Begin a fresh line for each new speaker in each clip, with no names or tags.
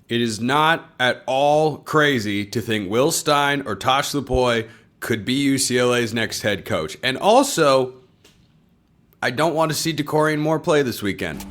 It is not at all crazy to think Will Stein or Tosh Lupoi could be UCLA's next head coach. And also, I don't want to see Dakorien Moore play this weekend.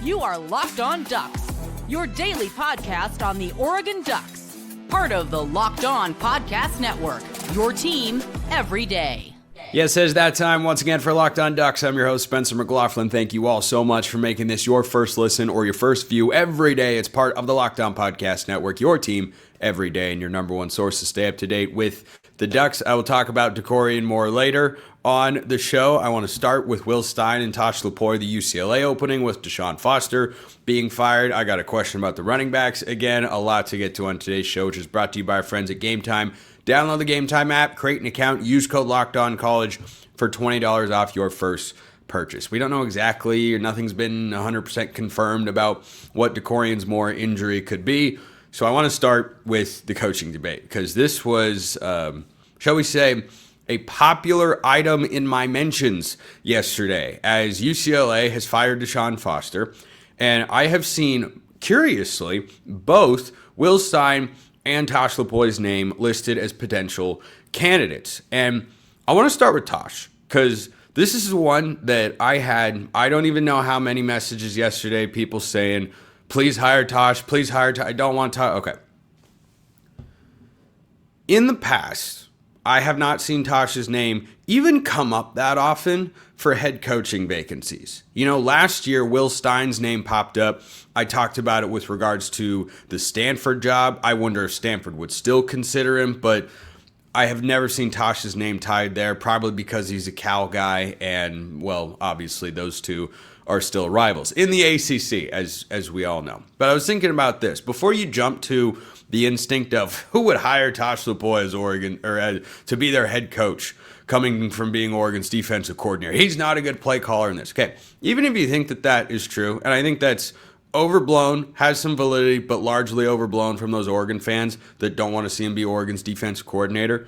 You are Locked On Ducks, your daily podcast on the Oregon Ducks. Part of the Locked On Podcast Network, your team every day.
Yes, it's that time once again for Locked On Ducks. I'm your host, Spencer McLaughlin. Thank you all so much for making this your first listen or your first view every day. It's part of the Locked On Podcast Network, your team every day, and your number one source to stay up to date with the Ducks. I will talk about Dakorien Moore later on the show. I want to start with Will Stein and Tosh Lupoi, the UCLA opening with Deshaun Foster being fired. I got a question about the running backs. Again, a lot to get to on today's show, which is brought to you by our friends at Game Time. Download the Game Time app, create an account, use code LOCKEDONCollege for $20 off your first purchase. We don't know exactly, or nothing's been 100% confirmed about what Dakorien Moore injury could be. So I want to start with the coaching debate, because this was, shall we say, a popular item in my mentions yesterday, as UCLA has fired Deshaun Foster, and I have seen, curiously, both Will Stein and Tosh Lupoi's name listed as potential candidates. And I want to start with Tosh, because this is one that I don't even know how many messages yesterday, people saying, please hire Tosh, please hire Tosh. I don't want Tosh. Okay. In the past, I have not seen Tosh's name even come up that often for head coaching vacancies. You know, last year, Will Stein's name popped up. I talked about it with regards to the Stanford job. I wonder if Stanford would still consider him, but I have never seen Tosh's name tied there, probably because he's a Cal guy, and, well, obviously those two are still rivals in the ACC, as we all know. But I was thinking about this. Before you jump to the instinct of who would hire Tosh Lupoi as Oregon, or to be their head coach, coming from being Oregon's defensive coordinator, he's not a good play caller in this. Okay, even if you think that that is true, and I think that's overblown, has some validity, but largely overblown from those Oregon fans that don't want to see him be Oregon's defensive coordinator,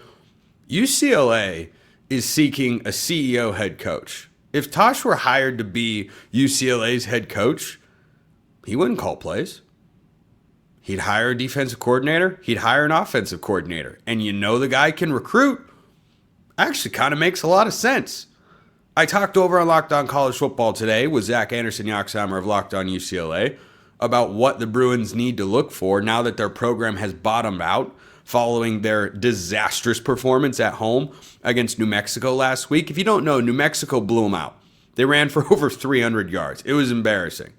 UCLA is seeking a CEO head coach. If Tosh were hired to be UCLA's head coach, he wouldn't call plays. He'd hire a defensive coordinator. He'd hire an offensive coordinator. And you know the guy can recruit. Actually kind of makes a lot of sense. I talked over on Locked On College Football today with Zach Anderson-Yoxheimer of Locked On UCLA about what the Bruins need to look for now that their program has bottomed out following their disastrous performance at home against New Mexico last week. If you don't know, New Mexico blew them out. They ran for over 300 yards. It was embarrassing.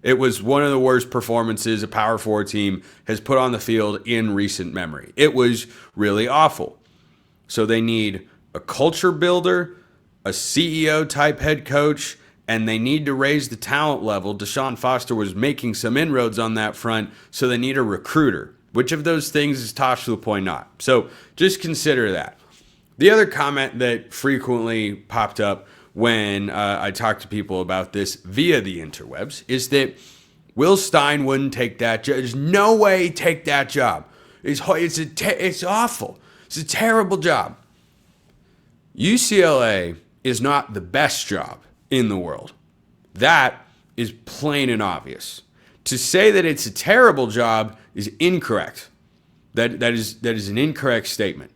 It was one of the worst performances a Power 4 team has put on the field in recent memory. It was really awful. So they need a culture builder, a CEO-type head coach, and they need to raise the talent level. Deshaun Foster was making some inroads on that front, so they need a recruiter. Which of those things is Tosh Lupoi not? So just consider that. The other comment that frequently popped up when I talked to people about this via the interwebs is that Will Stein wouldn't take that job. There's no way he'd take that job. It's awful. It's a terrible job. UCLA is not the best job in the world. That is plain and obvious. To say that it's a terrible job is incorrect. That is an incorrect statement.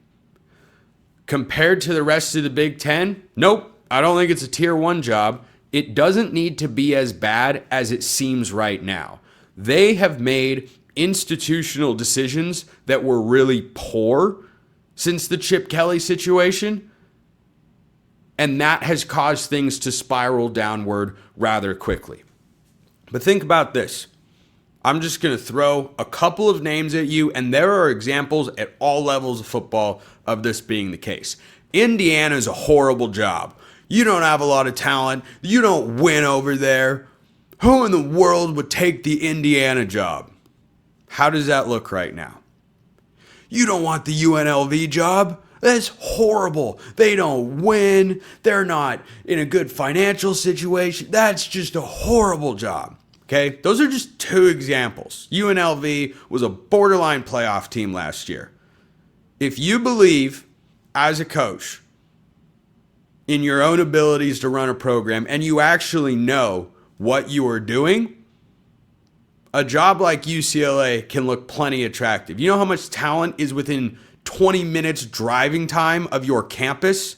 Compared to the rest of the Big Ten, nope. I don't think it's a tier 1 job. It doesn't need to be as bad as it seems right now. They have made institutional decisions that were really poor since the Chip Kelly situation, and that has caused things to spiral downward rather quickly. But think about this. I'm just going to throw a couple of names at you, and there are examples at all levels of football of this being the case. Indiana is a horrible job. You don't have a lot of talent. You don't win over there. Who in the world would take the Indiana job? How does that look right now? You don't want the UNLV job? That's horrible. They don't win. They're not in a good financial situation. That's just a horrible job. Okay? Those are just two examples. UNLV was a borderline playoff team last year. If you believe, as a coach, in your own abilities to run a program and you actually know what you are doing, a job like UCLA can look plenty attractive. You know how much talent is within 20 minutes driving time of your campus?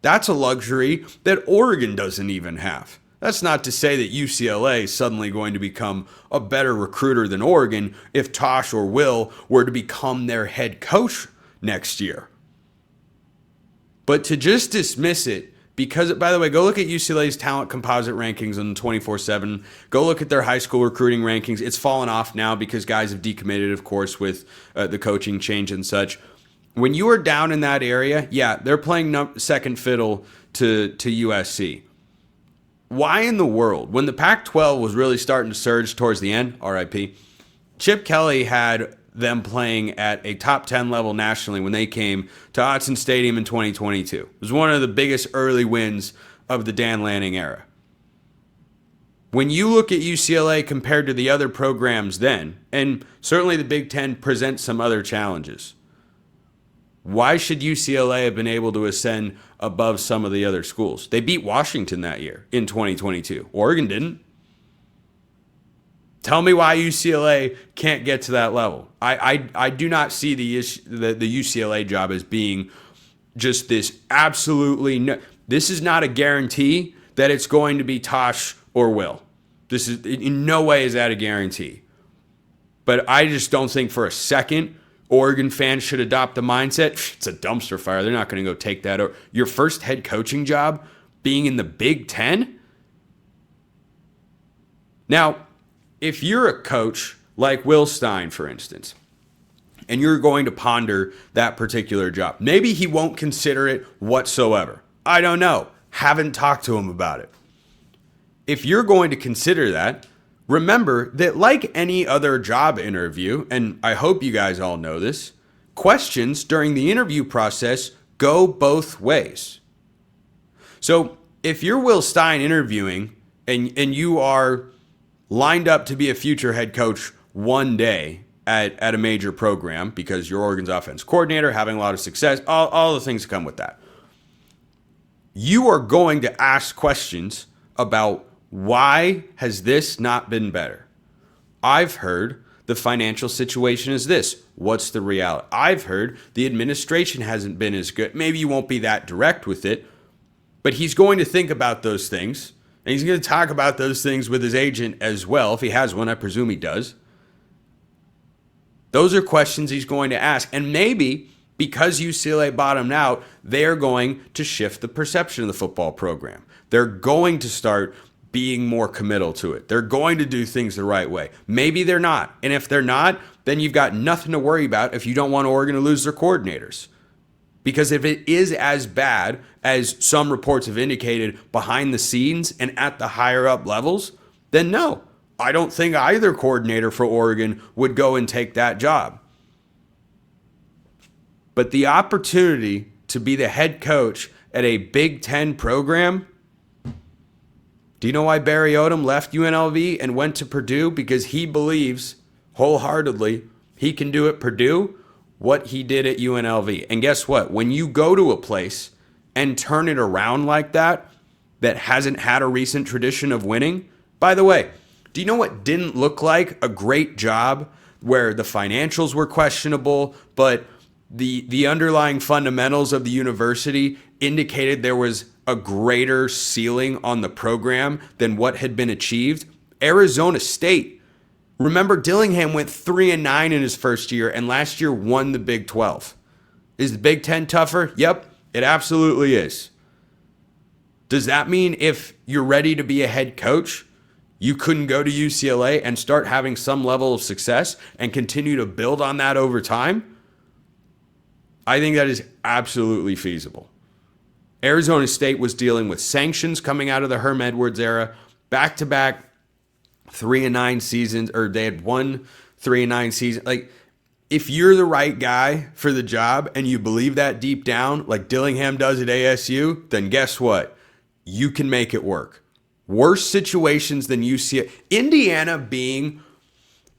That's a luxury that Oregon doesn't even have. That's not to say that UCLA is suddenly going to become a better recruiter than Oregon if Tosh or Will were to become their head coach next year. But to just dismiss it, because, by the way, go look at UCLA's talent composite rankings on 24/7. Go look at their high school recruiting rankings. It's fallen off now because guys have decommitted, of course, with the coaching change and such. When you are down in that area, yeah, they're playing second fiddle to USC. Why in the world, when the Pac-12 was really starting to surge towards the end, RIP, Chip Kelly had them playing at a top 10 level nationally when they came to Autzen Stadium in 2022. It was one of the biggest early wins of the Dan Lanning era. When you look at UCLA compared to the other programs then, and certainly the Big Ten presents some other challenges, why should UCLA have been able to ascend above some of the other schools? They beat Washington that year in 2022. Oregon didn't. Tell me why UCLA can't get to that level. I do not see the UCLA job as being just this absolutely no. This is not a guarantee that it's going to be Tosh or Will. This is in no way is that a guarantee. But I just don't think for a second Oregon fans should adopt the mindset, it's a dumpster fire. They're not going to go take that over. Your first head coaching job being in the Big Ten? Now, if you're a coach like Will Stein, for instance, and you're going to ponder that particular job, maybe he won't consider it whatsoever. I don't know. Haven't talked to him about it. If you're going to consider that, remember that like any other job interview, and I hope you guys all know this, questions during the interview process go both ways. So if you're Will Stein interviewing and you are lined up to be a future head coach one day at a major program because you're Oregon's offense coordinator, having a lot of success, all the things that come with that, you are going to ask questions about why has this not been better? I've heard the financial situation is this. What's the reality? I've heard the administration hasn't been as good. Maybe you won't be that direct with it, but he's going to think about those things, and he's going to talk about those things with his agent as well. If he has one, I presume he does. Those are questions he's going to ask, and maybe because UCLA bottomed out, they're going to shift the perception of the football program. They're going to start being more committal to it. They're going to do things the right way. Maybe they're not. And if they're not, then you've got nothing to worry about if you don't want Oregon to lose their coordinators. Because if it is as bad as some reports have indicated behind the scenes and at the higher up levels, then no, I don't think either coordinator for Oregon would go and take that job. But the opportunity to be the head coach at a Big Ten program, do you know why Barry Odom left UNLV and went to Purdue? Because he believes wholeheartedly he can do at Purdue what he did at UNLV. And guess what? When you go to a place and turn it around like that hasn't had a recent tradition of winning, by the way, do you know what didn't look like a great job where the financials were questionable, but the underlying fundamentals of the university indicated there was a greater ceiling on the program than what had been achieved? Arizona State. Remember, Dillingham went 3-9 in his first year, and last year won the Big 12. Is the Big 10 tougher? Yep, it absolutely is. Does that mean if you're ready to be a head coach, you couldn't go to UCLA and start having some level of success and continue to build on that over time? I think that is absolutely feasible. Arizona State was dealing with sanctions coming out of the Herm Edwards era, back-to-back 3-9 seasons, or they had won 3-9 seasons. Like, if you're the right guy for the job and you believe that deep down, like Dillingham does at ASU, then guess what? You can make it work. Worse situations than UCLA. Indiana being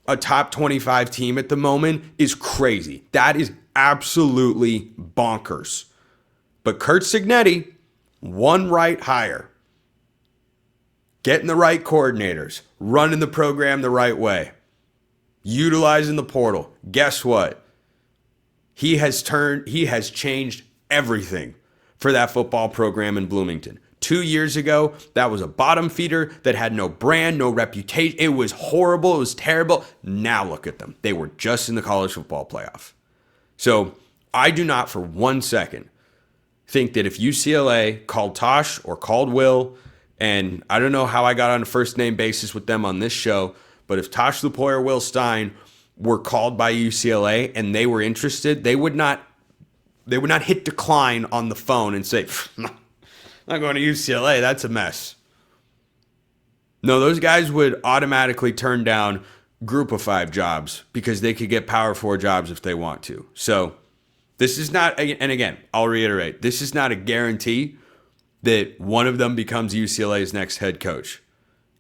a top 25 team at the moment is crazy. That is absolutely bonkers. But Curt Cignetti, One right hire. Getting the right coordinators. Running the program the right way. Utilizing the portal. Guess what? He has changed everything for that football program in Bloomington. 2 years ago, that was a bottom feeder that had no brand, no reputation. It was horrible. It was terrible. Now look at them. They were just in the college football playoff. So I do not for 1 second think that if UCLA called Tosh or called Will, and I don't know how I got on a first name basis with them on this show, but if Tosh Lupoi or Will Stein were called by UCLA and they were interested, they would not hit decline on the phone and say, "I'm not going to UCLA, that's a mess." No, those guys would automatically turn down group of 5 jobs because they could get Power 4 jobs if they want to. So this is not, and again, I'll reiterate, this is not a guarantee that one of them becomes UCLA's next head coach.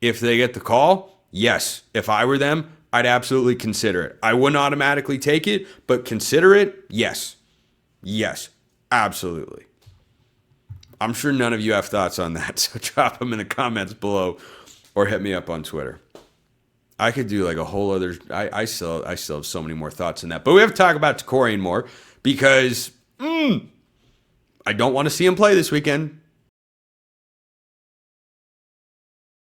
If they get the call, yes. If I were them, I'd absolutely consider it. I wouldn't automatically take it, but consider it, yes. Yes, absolutely. I'm sure none of you have thoughts on that, so drop them in the comments below or hit me up on Twitter. I could do like a whole other, I still have so many more thoughts on that. But we have to talk about Dakorien Moore because I don't want to see him play this weekend.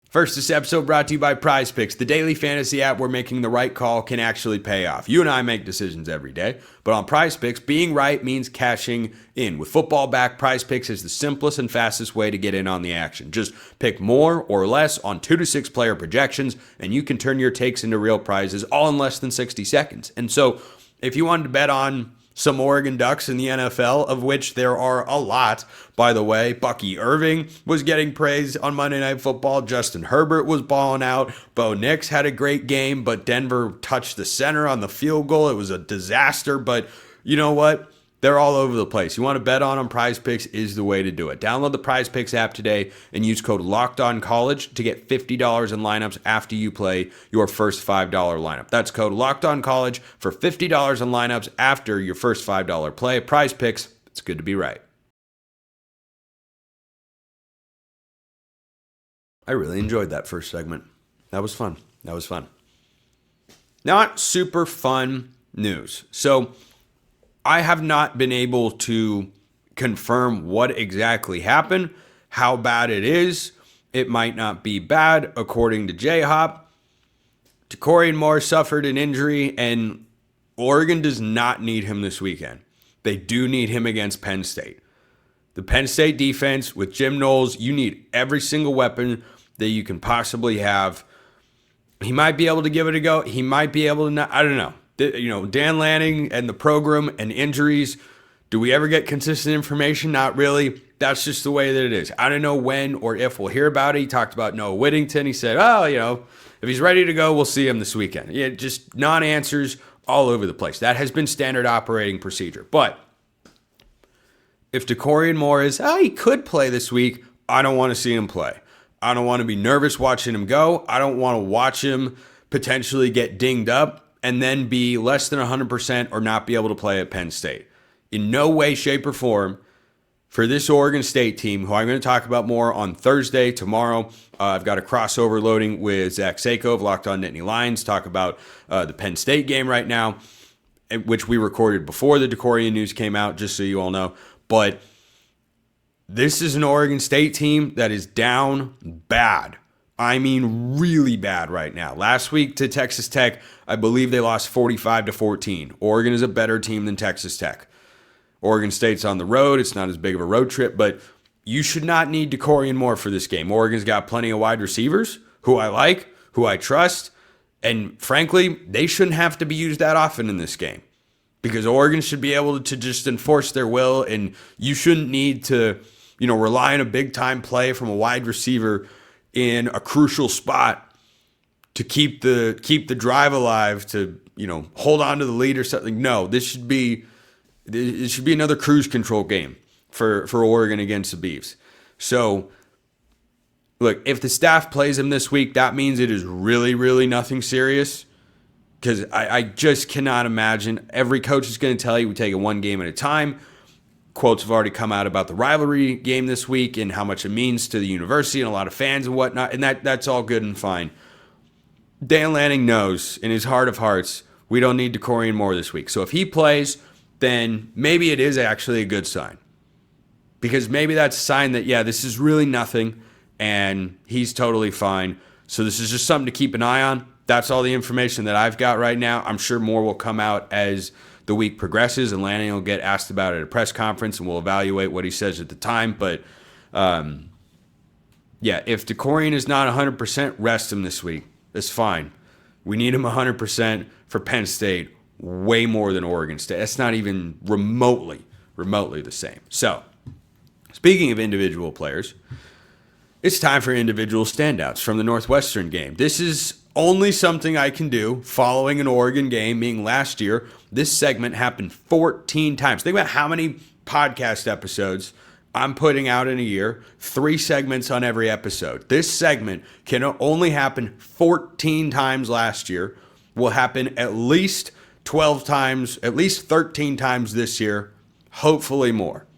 First, this episode brought to you by Prize Picks, the daily fantasy app where making the right call can actually pay off. You and I make decisions every day, but on Prize Picks, being right means cashing in. With football back, Prize Picks is the simplest and fastest way to get in on the action. Just pick more or less on 2 to 6 player projections, and you can turn your takes into real prizes all in less than 60 seconds. And so, if you wanted to bet on some Oregon Ducks in the NFL, of which there are a lot, by the way. Bucky Irving was getting praise on Monday Night Football. Justin Herbert was balling out. Bo Nix had a great game, but Denver touched the center on the field goal. It was a disaster, but you know what? They're all over the place. You want to bet on them? Prize Picks is the way to do it. Download the Prize Picks app today and use code LOCKEDONCollege to get $50 in lineups after you play your first $5 lineup. That's code LOCKEDONCollege for $50 in lineups after your first $5 play. Prize Picks, it's good to be right. I really enjoyed that first segment. That was fun. Not super fun news. So I have not been able to confirm what exactly happened, how bad it is. It might not be bad, according to J-Hop. Dakorien Moore suffered an injury, and Oregon does not need him this weekend. They do need him against Penn State. The Penn State defense with Jim Knowles, you need every single weapon that you can possibly have. He might be able to give it a go. He might be able to not. I don't know. Dan Lanning and the program and injuries, do we ever get consistent information? Not really. That's just the way that it is. I don't know when or if we'll hear about it. He talked about Noah Whittington. He said, if he's ready to go, we'll see him this weekend. Yeah, just non-answers all over the place. That has been standard operating procedure. But if Dakorien Moore is, he could play this week, I don't want to see him play. I don't want to be nervous watching him go. I don't want to watch him potentially get dinged up and then be less than 100% or not be able to play at Penn State. In no way, shape, or form for this Oregon State team, who I'm going to talk about more on Thursday, tomorrow. I've got a crossover loading with Zach Sako of Locked On Nittany Lions, talk about the Penn State game right now, which we recorded before the Dakorien news came out, just so you all know. But this is an Oregon State team that is down bad. I mean, really bad right now. Last week to Texas Tech, I believe they lost 45-14. Oregon is a better team than Texas Tech. Oregon State's on the road. It's not as big of a road trip, but you should not need Dakorien Moore for this game. Oregon's got plenty of wide receivers who I like, who I trust, and frankly, they shouldn't have to be used that often in this game because Oregon should be able to just enforce their will, and you shouldn't need to, rely on a big-time play from a wide receiver in a crucial spot to keep the drive alive, to hold on to the lead or something. No, it should be another cruise control game for Oregon against the Beavs. So look, if the staff plays him this week, that means it is really, really nothing serious, because I just cannot imagine. Every coach is going to tell you we take it one game at a time. quotes have already come out about the rivalry game this week and how much it means to the university and a lot of fans and whatnot, and that's all good and fine. Dan Lanning knows in his heart of hearts we don't need Dakorien Moore this week. So if he plays, then maybe it is actually a good sign. Because maybe that's a sign that, yeah, this is really nothing and he's totally fine. So this is just something to keep an eye on. That's all the information that I've got right now. I'm sure more will come out as the week progresses, and Lanning will get asked about it at a press conference, and we'll evaluate what he says at the time. But, yeah, if Dakorien is not 100%, rest him this week. That's fine. We need him 100% for Penn State, way more than Oregon State. That's not even remotely the same. So, speaking of individual players, it's time for individual standouts from the Northwestern game. This is only something I can do following an Oregon game, meaning last year. This segment happened 14 times. Think about how many podcast episodes I'm putting out in a year, 3 segments on every episode. This segment can only happen 14 times last year, will happen at least 12 times, at least 13 times this year, hopefully more.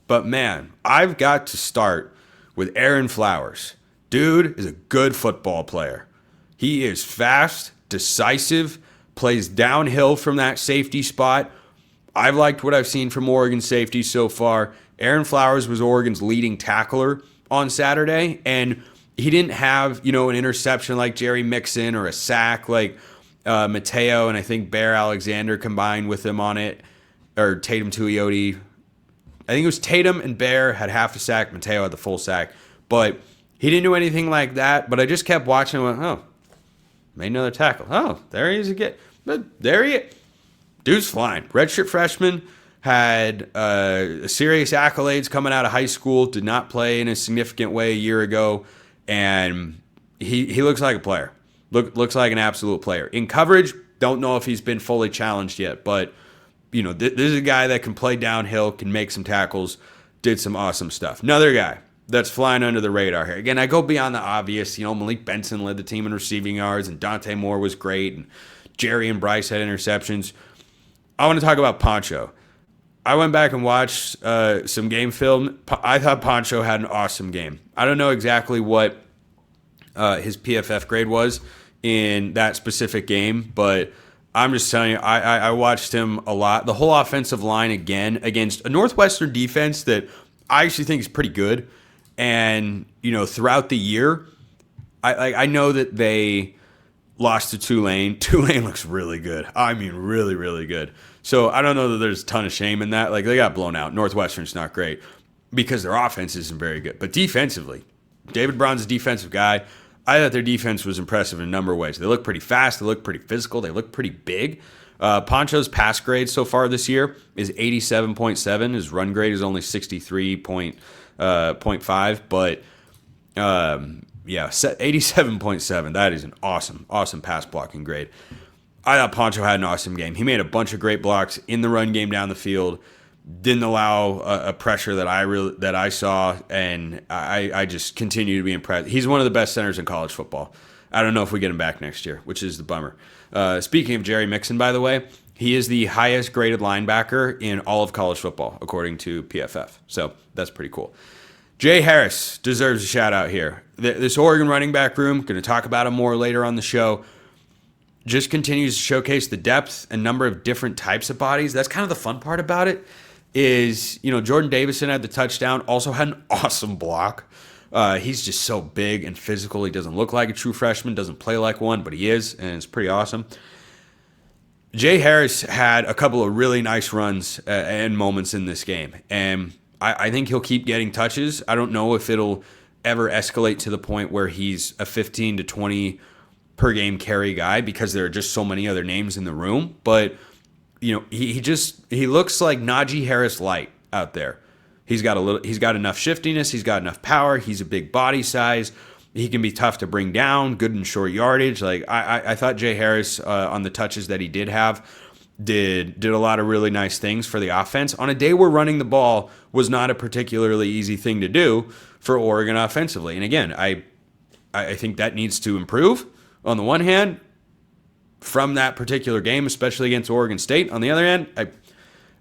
But man, I've got to start with Aaron Flowers. Dude is a good football player. He is fast, decisive, plays downhill from that safety spot. I've liked what I've seen from Oregon safety so far. Aaron Flowers was Oregon's leading tackler on Saturday, and he didn't have, an interception like Jerry Mixon or a sack like Mateo and I think Bear Alexander combined with him on it, or Tatum Tuioti. I think it was Tatum and Bear had half a sack. Mateo had the full sack. But he didn't do anything like that. But I just kept watching and went, oh, made another tackle. Oh, there he is again. But there he is. Dude's flying. Redshirt freshman, had serious accolades coming out of high school, did not play in a significant way a year ago, and he looks like a player. Looks like an absolute player. In coverage, don't know if he's been fully challenged yet, but this is a guy that can play downhill, can make some tackles, did some awesome stuff. Another guy that's flying under the radar here. Again, I go beyond the obvious. Malik Benson led the team in receiving yards, and Dante Moore was great, and Jerry and Bryce had interceptions. I want to talk about Poncho. I went back and watched some game film. I thought Poncho had an awesome game. I don't know exactly what his PFF grade was in that specific game, but I'm just telling you, I watched him a lot. The whole offensive line, again, against a Northwestern defense that I actually think is pretty good. And, throughout the year, I know that they lost to Tulane. Tulane looks really good. I mean, really, really good. So I don't know that there's a ton of shame in that. They got blown out. Northwestern's not great because their offense isn't very good. But defensively, David Brown's a defensive guy. I thought their defense was impressive in a number of ways. They look pretty fast. They look pretty physical. They look pretty big. Poncho's pass grade so far this year is 87.7. His run grade is only 63.5. But, 87.7. That is an awesome pass blocking grade. I thought Poncho had an awesome game. He made a bunch of great blocks in the run game down the field. Didn't allow a pressure that I saw, and I just continue to be impressed. He's one of the best centers in college football. I don't know if we get him back next year, which is the bummer. Speaking of Jerry Mixon, by the way, he is the highest graded linebacker in all of college football, according to PFF. So that's pretty cool. Jay Harris deserves a shout out here. This Oregon running back room, going to talk about him more later on the show, just continues to showcase the depth and number of different types of bodies. That's kind of the fun part about it. Is, Jordan Davison had the touchdown, also had an awesome block. He's just so big and physical. He doesn't look like a true freshman, doesn't play like one, but he is, and it's pretty awesome. Jay Harris had a couple of really nice runs and moments in this game, and I think he'll keep getting touches. I don't know if it'll ever escalate to the point where he's a 15 to 20 per game carry guy because there are just so many other names in the room, but he looks like Najee Harris light out there. He's got enough shiftiness, he's got enough power, he's a big body size, he can be tough to bring down, good in short yardage. I thought Jay Harris on the touches that he did have did a lot of really nice things for the offense on a day where running the ball was not a particularly easy thing to do for Oregon offensively. And again, I think that needs to improve on the one hand from that particular game, especially against Oregon State. On the other hand,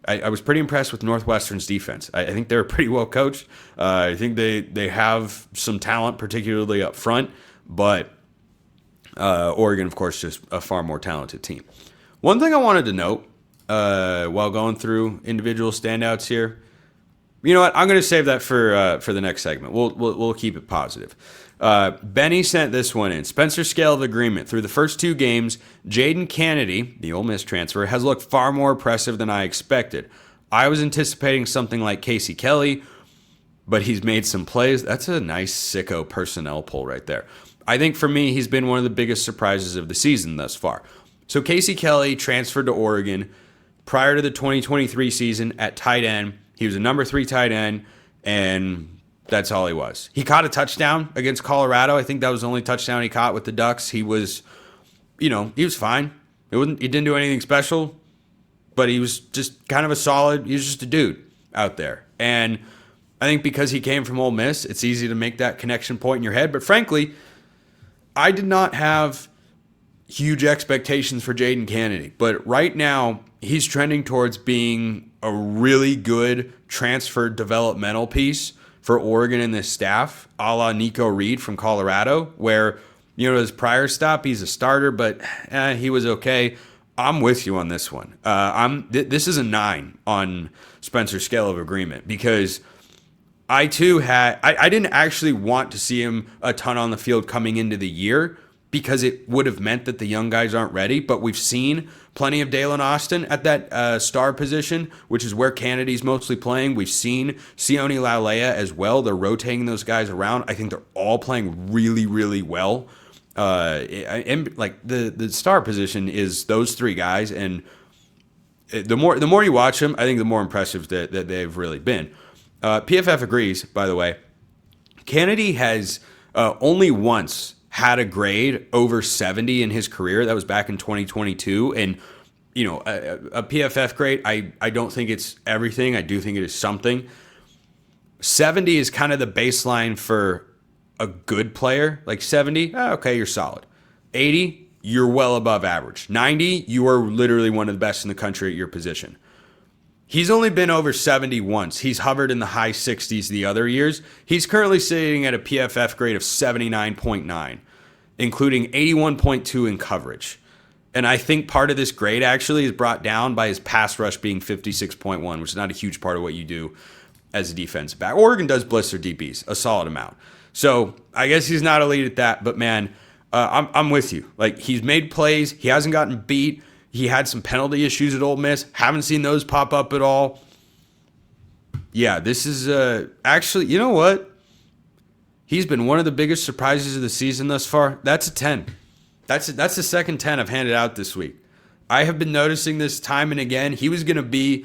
I was pretty impressed with Northwestern's defense. I think they're pretty well coached. I think they have some talent, particularly up front, but Oregon, of course, just a far more talented team. One thing I wanted to note while going through individual standouts here, you know what? I'm going to save that for the next segment. We'll keep it positive. Benny sent this one in. Spencer scale of agreement. Through the first 2 games, Jadon Canady, the Ole Miss transfer, has looked far more impressive than I expected. I was anticipating something like Casey Kelly, but he's made some plays. That's a nice sicko personnel pull right there. I think for me, he's been one of the biggest surprises of the season thus far. So Casey Kelly transferred to Oregon prior to the 2023 season at tight end. He was a number 3 tight end, and that's all he was. He caught a touchdown against Colorado. I think that was the only touchdown he caught with the Ducks. He was, he was fine. He didn't do anything special, but he was just kind of he was just a dude out there. And I think because he came from Ole Miss, it's easy to make that connection point in your head. But frankly, I did not have huge expectations for Jadon Canady. But right now, he's trending towards being a really good transfer developmental piece for Oregon and this staff, a la Nico Reed from Colorado, where, his prior stop, he's a starter, but he was okay. I'm with you on this one. This is a 9 on Spencer's scale of agreement because I too I didn't actually want to see him a ton on the field coming into the year because it would have meant that the young guys aren't ready, but we've seen plenty of Dalen Austin at that star position, which is where Canady's mostly playing. We've seen Sione Laulea as well. They're rotating those guys around. I think they're all playing really, really well. And like the star position is those 3 guys, and the more you watch them, I think the more impressive that they've really been. PFF agrees, by the way. Canady has only once had a grade over 70 in his career. That was back in 2022. And, a PFF grade, I don't think it's everything. I do think it is something. 70 is kind of the baseline for a good player. Like 70, okay, you're solid. 80, you're well above average. 90, you are literally one of the best in the country at your position. He's only been over 70 once. He's hovered in the high 60s the other years. He's currently sitting at a PFF grade of 79.9, including 81.2 in coverage. And I think part of this grade actually is brought down by his pass rush being 56.1, which is not a huge part of what you do as a defensive back. Oregon does blister DBs a solid amount. So I guess he's not elite at that, but man, I'm with you. Like, he's made plays. He hasn't gotten beat. He had some penalty issues at Ole Miss. Haven't seen those pop up at all. Yeah, this is actually, you know what? He's been one of the biggest surprises of the season thus far. That's a 10. That's the second 10 I've handed out this week. I have been noticing this time and again. He was going to be,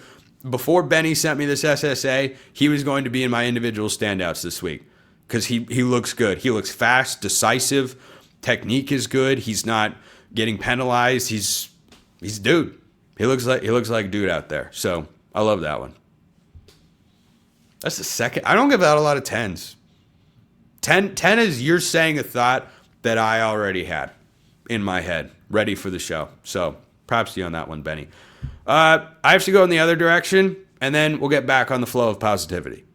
before Benny sent me this SSA, he was going to be in my individual standouts this week because he looks good. He looks fast, decisive. Technique is good. He's not getting penalized. He's a dude. He looks like a dude out there. So I love that one. That's the second. I don't give out a lot of 10s. 10 is you're saying a thought that I already had in my head, ready for the show. So props to you on that one, Benny. I have to go in the other direction, and then we'll get back on the flow of positivity.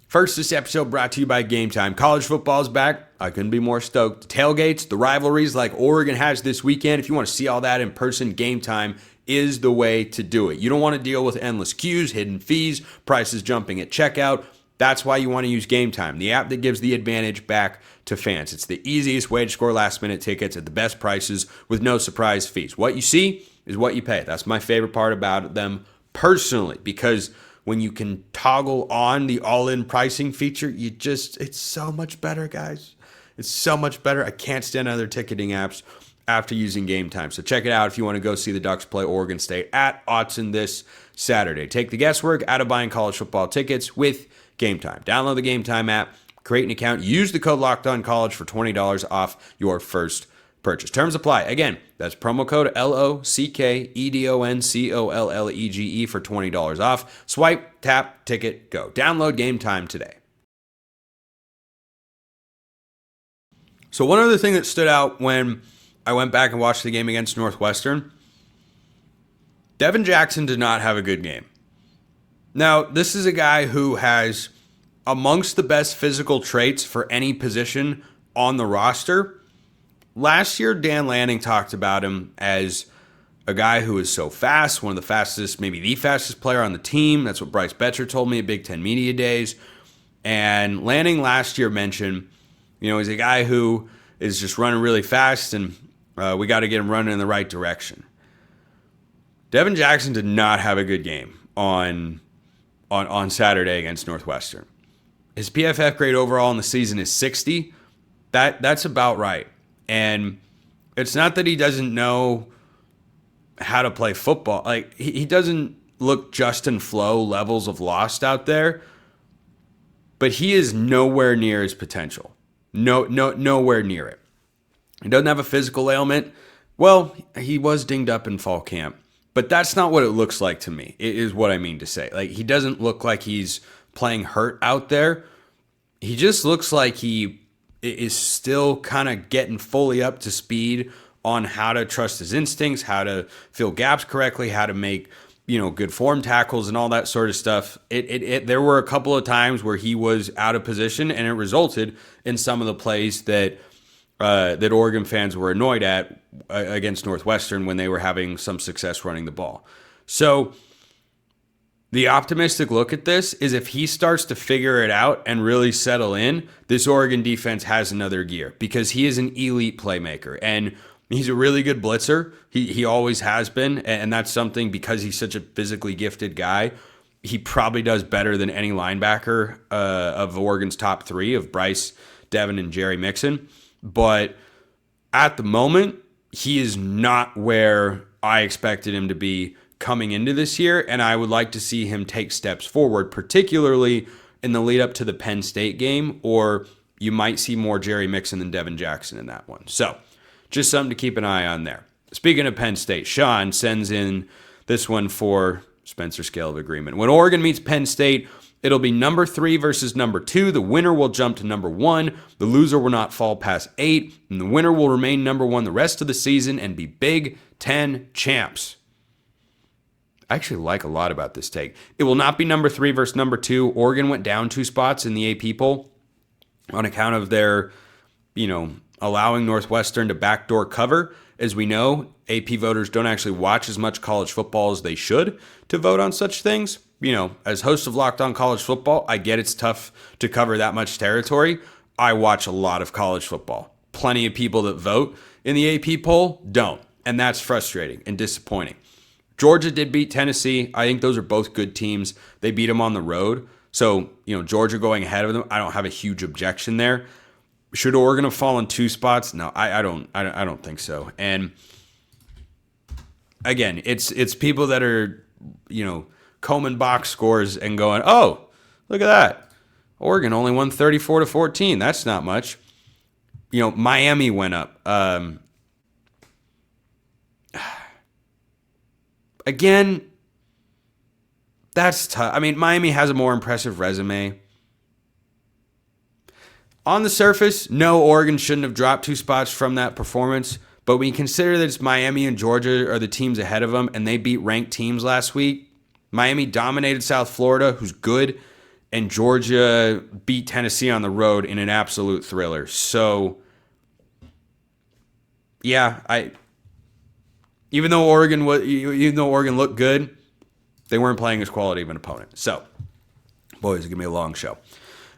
First, this episode brought to you by Game Time. College football is back. I couldn't be more stoked. The tailgates, the rivalries like Oregon has this weekend. If you want to see all that in person, Game Time is the way to do it. You don't want to deal with endless queues, hidden fees, prices jumping at checkout. That's why you want to use Game Time, the app that gives the advantage back to fans. It's the easiest way to score last-minute tickets at the best prices with no surprise fees. What you see is what you pay. That's my favorite part about them personally, because when you can toggle on the all-in pricing feature, it's so much better, guys. It's so much better. I can't stand other ticketing apps after using Game Time. So check it out if you want to go see the Ducks play Oregon State at Autzen this Saturday. Take the guesswork out of buying college football tickets with Game Time. Download the Game Time app, create an account, use the code LOCKEDONCollege for $20 off your first purchase. Terms apply. Again, that's promo code LOCKEDONCOLLEGE for $20 off. Swipe, tap, ticket, go. Download Game Time today. So one other thing that stood out when I went back and watched the game against Northwestern, Devin Jackson did not have a good game. Now, this is a guy who has amongst the best physical traits for any position on the roster. Last year, Dan Lanning talked about him as a guy who is so fast, one of the fastest, maybe the fastest player on the team. That's what Bryce Betcher told me at Big Ten Media Days. And Lanning last year mentioned, he's a guy who is just running really fast, and we got to get him running in the right direction. Devin Jackson did not have a good game on Saturday against Northwestern. His PFF grade overall in the season is 60. That's about right. And it's not that he doesn't know how to play football. Like, he doesn't look Justin Flo levels of lost out there, but he is nowhere near his potential. Nowhere near it. He doesn't have a physical ailment. Well, he was dinged up in fall camp, but that's not what it looks like to me, is what I mean to say. Like, he doesn't look like he's playing hurt out there. He just looks like he is still kind of getting fully up to speed on how to trust his instincts, how to fill gaps correctly, how to make, good form tackles and all that sort of stuff. There were a couple of times where he was out of position, and it resulted in some of the plays that Oregon fans were annoyed at against Northwestern when they were having some success running the ball. So the optimistic look at this is if he starts to figure it out and really settle in, this Oregon defense has another gear, because he is an elite playmaker, and he's a really good blitzer. He always has been, and that's something, because he's such a physically gifted guy, he probably does better than any linebacker of Oregon's top three, of Bryce, Devin, and Jerry Mixon. But at the moment, he is not where I expected him to be coming into this year, and I would like to see him take steps forward, particularly in the lead up to the Penn State game, or you might see more Jerry Mixon than Devin Jackson in that one. So just something to keep an eye on there. Speaking of Penn State, Sean sends in this one for Spencer Scale of Agreement. When Oregon meets Penn State, it'll be number 3 versus number 2. The winner will jump to number 1. The loser will not fall past 8. And the winner will remain number 1 the rest of the season and be Big Ten champs. I actually like a lot about this take. It will not be number 3 versus number 2. Oregon went down 2 spots in the AP poll on account of their, allowing Northwestern to backdoor cover. As we know, AP voters don't actually watch as much college football as they should to vote on such things. As host of Locked On College Football, I get it's tough to cover that much territory. I watch a lot of college football. Plenty of people that vote in the AP poll don't, and that's frustrating and disappointing. Georgia did beat Tennessee. I think those are both good teams. They beat them on the road. So, Georgia going ahead of them, I don't have a huge objection there. Should Oregon have fallen 2 spots? No, I don't think so. And again, it's people that are, combing box scores and going, oh, look at that. Oregon only won 34-14. That's not much. Miami went up. Again, that's tough. I mean, Miami has a more impressive resume. On the surface, no, Oregon shouldn't have dropped 2 spots from that performance. But when you consider that it's Miami and Georgia are the teams ahead of them, and they beat ranked teams last week, Miami dominated South Florida, who's good, and Georgia beat Tennessee on the road in an absolute thriller. So, yeah, even though Oregon looked good, they weren't playing as quality of an opponent. So, boys, it's gonna be a long show.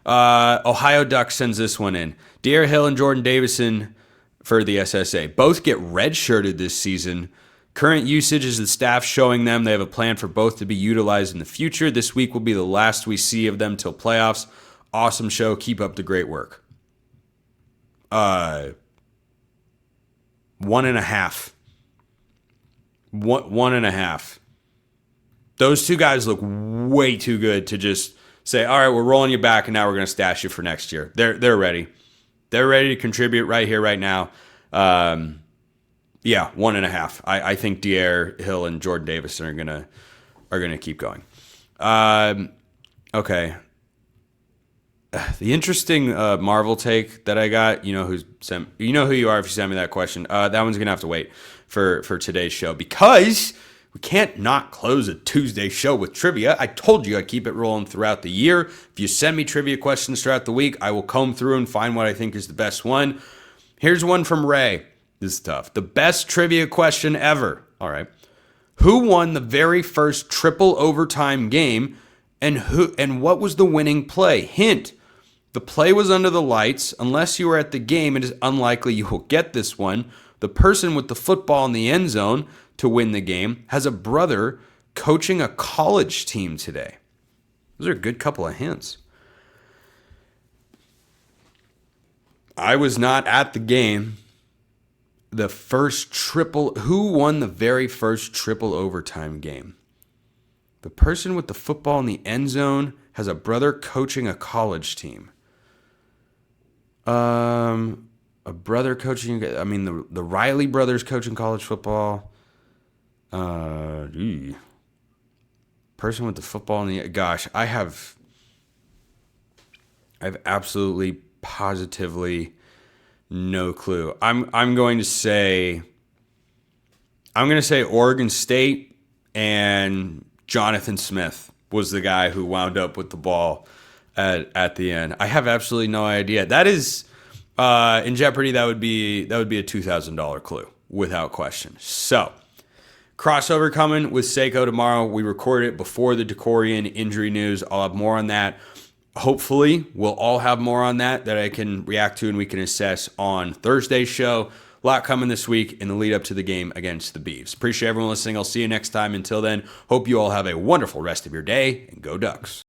Ohio Ducks sends this one in. Dierre Hill and Jordon Davison for the SSA. Both get redshirted this season. Current usage is the staff showing them they have a plan for both to be utilized in the future. This week will be the last we see of them till playoffs. Awesome show. Keep up the great work. 1.5. 1.5. Those 2 guys look way too good to just say, all right, we're rolling you back, and now we're going to stash you for next year. They're ready. They're ready to contribute right here, right now. 1.5. I think Dierre Hill and Jordon Davison are gonna keep going. Okay. The interesting Marvel take that I got, who you are if you send me that question. That one's gonna have to wait for today's show, because We can't not close a Tuesday show with trivia. I told you I'd keep it rolling throughout the year. If you send me trivia questions throughout the week, I will comb through and find what I think is the best one. Here's one from Ray. This is tough. The best trivia question ever. All right. Who won the very first triple overtime game, and what was the winning play? Hint. The play was under the lights. Unless you were at the game, it is unlikely you will get this one. The person with the football in the end zone to win the game has a brother coaching a college team today. Those are a good couple of hints. I was not at the game. Who won the very first triple overtime game? The person with the football in the end zone has a brother coaching a college team. A brother coaching, the Riley brothers coaching college football. Person with the football in the, gosh, I have absolutely, positively no clue. I'm going to say Oregon State, and Jonathan Smith was the guy who wound up with the ball at the end. I have absolutely no idea. That is in Jeopardy. That would be a $2,000 clue without question. So crossover coming with Seiko tomorrow. We recorded it before the Dakorien injury news. I'll have more on that. Hopefully, we'll all have more on that I can react to and we can assess on Thursday's show. A lot coming this week in the lead up to the game against the Beavs. Appreciate everyone listening. I'll see you next time. Until then, hope you all have a wonderful rest of your day, and go Ducks.